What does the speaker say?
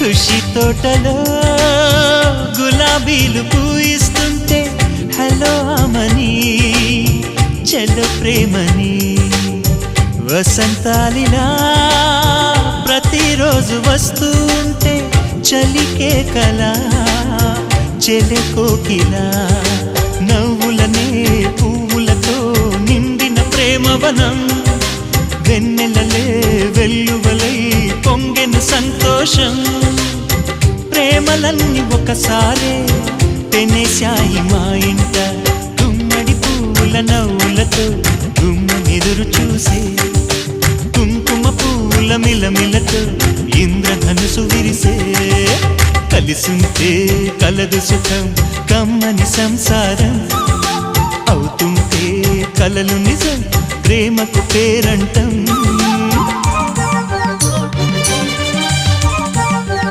ఖుషి తోటలో గులాబీలు పూయిస్తుంటే హలో అమని చెల్లు ప్రేమని వసంతాలిలా ప్రతిరోజు వస్తుంటే చలికే కలా చెలె కోకిలా నవ్వులనే పువ్వులతో నిండిన ప్రేమవనం వెన్నెలలే వెల్లువలై పొంగెను సంతోషం ప్రేమలన్నీ ఒకసారే పెనేశాయి మా ఇంట గుమ్మడి పువ్వుల నవ్వులతో గుమ్మెదురు చూసే కుంకుమ పువ్వుల మిలమిలతో ఇంద్రధనుసు విరిసే కలిసుంటే కలదు సుఖం కమ్మని సంసారం అవుతుంటే కలలు నిజం ప్రేమకు పేరంటం